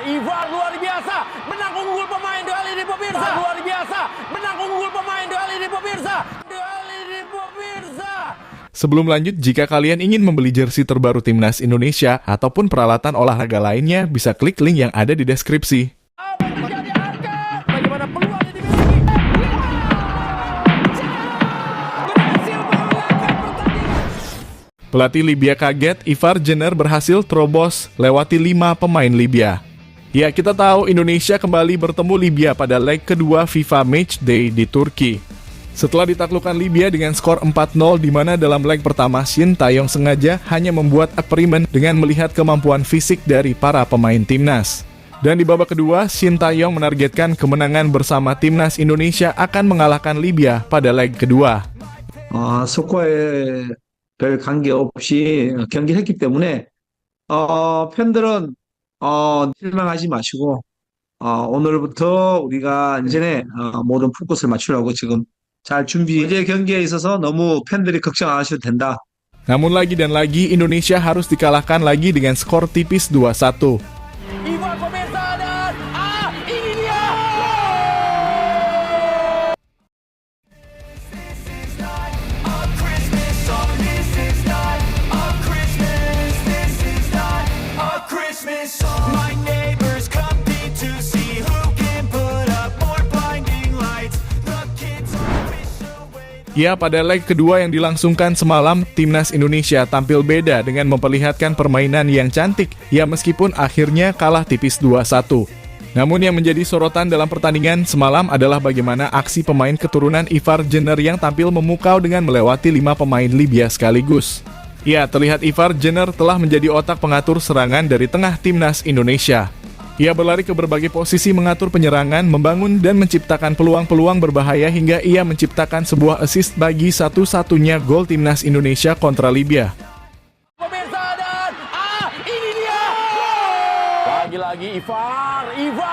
Ivar luar biasa, menang unggul pemain duel ini pemirsa. Luar biasa, menang unggul pemain duel ini pemirsa. Duel ini pemirsa. Sebelum lanjut, jika kalian ingin membeli jersey terbaru Timnas Indonesia ataupun peralatan olahraga lainnya, bisa klik link yang ada di deskripsi. Apa yang terjadi Arka? Bagaimana peluang yang dimiliki? Berhasil memenangkan pertandingan. Pelatih Libya kaget, Ivar Jenner berhasil terobos lewati 5 pemain Libya. Ya, kita tahu Indonesia kembali bertemu Libya pada leg kedua FIFA Matchday di Turki. Setelah ditaklukkan Libya dengan skor 4-0, di mana dalam leg pertama Shin Tae-yong sengaja hanya membuat eksperimen dengan melihat kemampuan fisik dari para pemain timnas. Dan di babak kedua, Shin Tae-yong menargetkan kemenangan bersama timnas Indonesia akan mengalahkan Libya pada leg kedua. 스코어에 별 관계없이 경기를 했기 때문에 팬들은 실망하지 마시고 오늘부터 우리가 이제 모든 포커스를 맞추려고 지금 잘 준비. 이제 경기에 있어서 너무 팬들이 걱정 안 하셔도 된다. Namun lagi dan lagi, Indonesia harus dikalahkan lagi dengan skor tipis 2-1. Ivar pemirsa dan ini dia. Ya, pada leg kedua yang dilangsungkan semalam, timnas Indonesia tampil beda dengan memperlihatkan permainan yang cantik, ya meskipun akhirnya kalah tipis 2-1. Namun yang menjadi sorotan dalam pertandingan semalam adalah bagaimana aksi pemain keturunan Ivar Jenner yang tampil memukau dengan melewati 5 pemain Libya sekaligus. Ya, terlihat Ivar Jenner telah menjadi otak pengatur serangan dari tengah timnas Indonesia. Ia berlari ke berbagai posisi mengatur penyerangan, membangun dan menciptakan peluang-peluang berbahaya hingga ia menciptakan sebuah assist bagi satu-satunya gol timnas Indonesia kontra Libya. Pemirsa dan ini dia. Lagi-lagi Ivar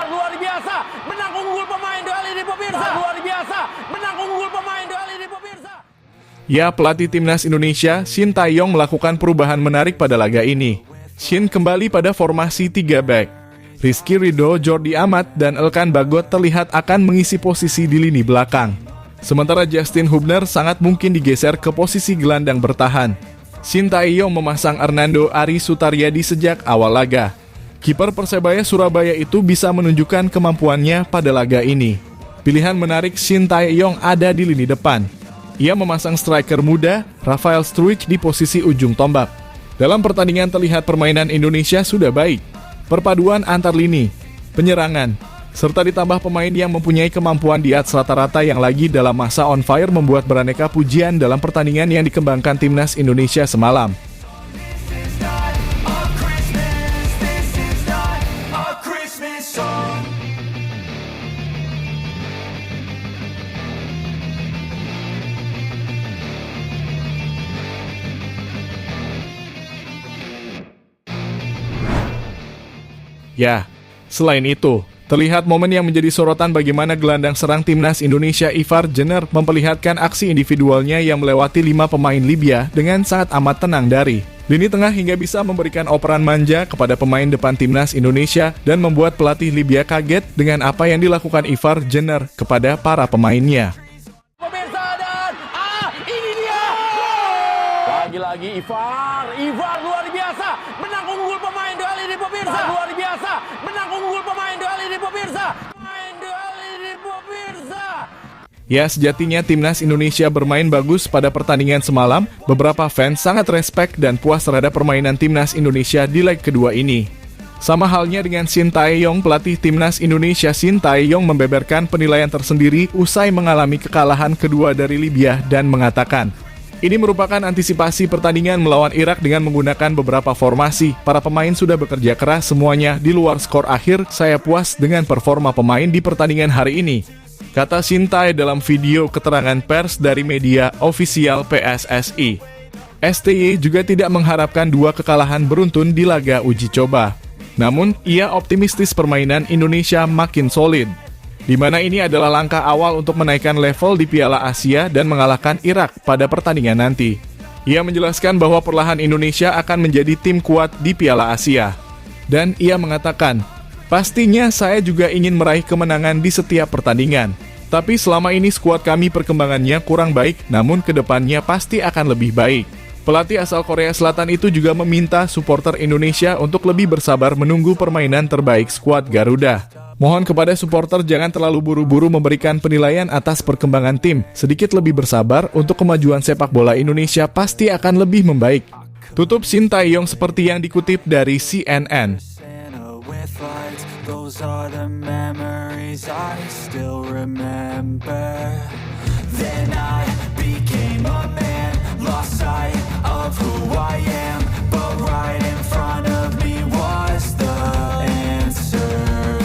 luar biasa, menang unggul pemain duel ini pemirsa. Luar biasa, menang unggul pemain duel ini pemirsa. Ya, pelatih timnas Indonesia, Shin Tae-yong melakukan perubahan menarik pada laga ini. Shin kembali pada formasi 3 back. Rizky Ridho, Jordi Amat, dan Elkan Bagot terlihat akan mengisi posisi di lini belakang. Sementara Justin Hubner sangat mungkin digeser ke posisi gelandang bertahan. Shin Tae-yong memasang Hernando Ari Sutaryadi sejak awal laga. Kiper Persebaya Surabaya itu bisa menunjukkan kemampuannya pada laga ini. Pilihan menarik Shin Tae-yong ada di lini depan. Ia memasang striker muda, Rafael Struijk di posisi ujung tombak. Dalam pertandingan terlihat permainan Indonesia sudah baik. Perpaduan antar lini, penyerangan, serta ditambah pemain yang mempunyai kemampuan di atas rata-rata yang lagi dalam masa on fire membuat beraneka pujian dalam pertandingan yang dikembangkan timnas Indonesia semalam. Ya, selain itu, terlihat momen yang menjadi sorotan bagaimana gelandang serang timnas Indonesia Ivar Jenner memperlihatkan aksi individualnya yang melewati 5 pemain Libya dengan sangat amat tenang dari lini tengah hingga bisa memberikan operan manja kepada pemain depan timnas Indonesia dan membuat pelatih Libya kaget dengan apa yang dilakukan Ivar Jenner kepada para pemainnya. Pemirsa dan ini dia. Lagi-lagi Ivar luar biasa, menang unggul pemain duel ini pemirsa. Luar biasa, menang unggul pemain duel ini pemirsa. Pemain duel ini pemirsa. Ya, sejatinya timnas Indonesia bermain bagus pada pertandingan semalam. Beberapa fans sangat respek dan puas terhadap permainan timnas Indonesia di leg kedua ini. Sama halnya dengan Shin Tae-yong, pelatih timnas Indonesia Shin Tae-yong membeberkan penilaian tersendiri usai mengalami kekalahan kedua dari Libya dan mengatakan, ini merupakan antisipasi pertandingan melawan Irak dengan menggunakan beberapa formasi. Para pemain sudah bekerja keras semuanya di luar skor akhir. Saya puas dengan performa pemain di pertandingan hari ini, kata Shin Tae dalam video keterangan pers dari media ofisial PSSI. STY juga tidak mengharapkan 2 kekalahan beruntun di laga uji coba. Namun, ia optimistis permainan Indonesia makin solid, di mana ini adalah langkah awal untuk menaikkan level di Piala Asia dan mengalahkan Irak pada pertandingan nanti. Ia menjelaskan bahwa perlahan Indonesia akan menjadi tim kuat di Piala Asia. Dan ia mengatakan, Pastinya saya juga ingin meraih kemenangan di setiap pertandingan. Tapi selama ini skuad kami perkembangannya kurang baik, namun kedepannya pasti akan lebih baik. Pelatih asal Korea Selatan itu juga meminta supporter Indonesia untuk lebih bersabar menunggu permainan terbaik skuad Garuda. Mohon kepada supporter jangan terlalu buru-buru memberikan penilaian atas perkembangan tim. Sedikit lebih bersabar untuk kemajuan sepak bola Indonesia pasti akan lebih membaik. Tutup Shin Tae-yong seperti yang dikutip dari CNN. Those are the memories I still remember. Then I became a man, lost sight of who I am, but right in front of me was the answer.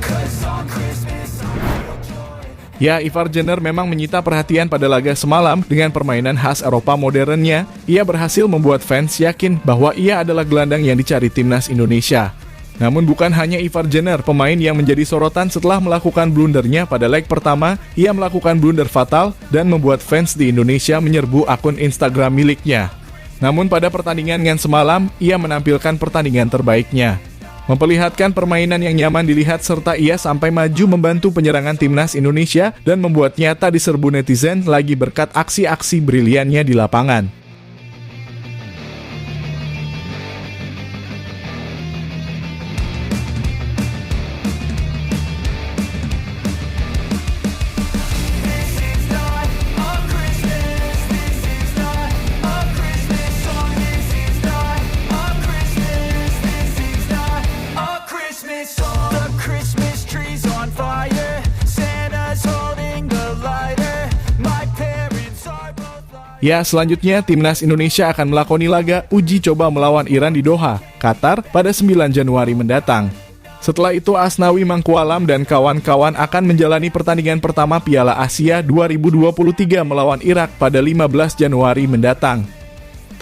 'Cause on Christmas I feel joy. Ya, Ivar Jenner memang menyita perhatian pada laga semalam dengan permainan khas Eropa modernnya. Ia berhasil membuat fans yakin bahwa ia adalah gelandang yang dicari timnas Indonesia. Namun bukan hanya Ivar Jenner, pemain yang menjadi sorotan setelah melakukan blundernya pada leg pertama, ia melakukan blunder fatal dan membuat fans di Indonesia menyerbu akun Instagram miliknya. Namun pada pertandingan yang semalam, ia menampilkan pertandingan terbaiknya. Memperlihatkan permainan yang nyaman dilihat serta ia sampai maju membantu penyerangan timnas Indonesia dan membuatnya tak diserbu netizen lagi berkat aksi-aksi briliannya di lapangan. Ya, selanjutnya timnas Indonesia akan melakoni laga uji coba melawan Iran di Doha, Qatar pada 9 Januari mendatang. Setelah itu Asnawi Mangkualam dan kawan-kawan akan menjalani pertandingan pertama Piala Asia 2023 melawan Irak pada 15 Januari mendatang.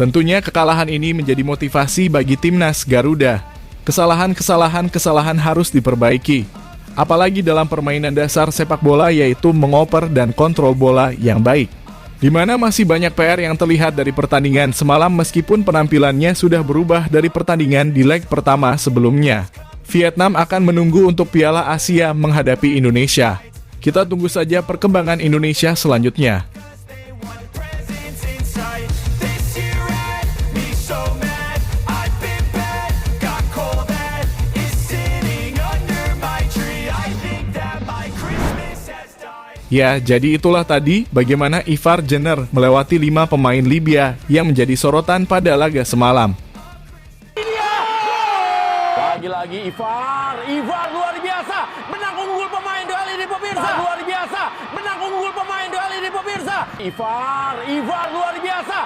Tentunya kekalahan ini menjadi motivasi bagi timnas Garuda. Kesalahan harus diperbaiki. Apalagi dalam permainan dasar sepak bola yaitu mengoper dan kontrol bola yang baik. Di mana masih banyak PR yang terlihat dari pertandingan semalam meskipun penampilannya sudah berubah dari pertandingan di leg pertama sebelumnya. Vietnam akan menunggu untuk Piala Asia menghadapi Indonesia. Kita tunggu saja perkembangan Indonesia selanjutnya. Ya, jadi itulah tadi bagaimana Ivar Jenner melewati 5 pemain Libya yang menjadi sorotan pada laga semalam. Lagi-lagi Ivar luar biasa, menang unggul pemain duel ini pemirsa. Luar biasa, menang unggul pemain duel ini pemirsa. Ivar luar biasa,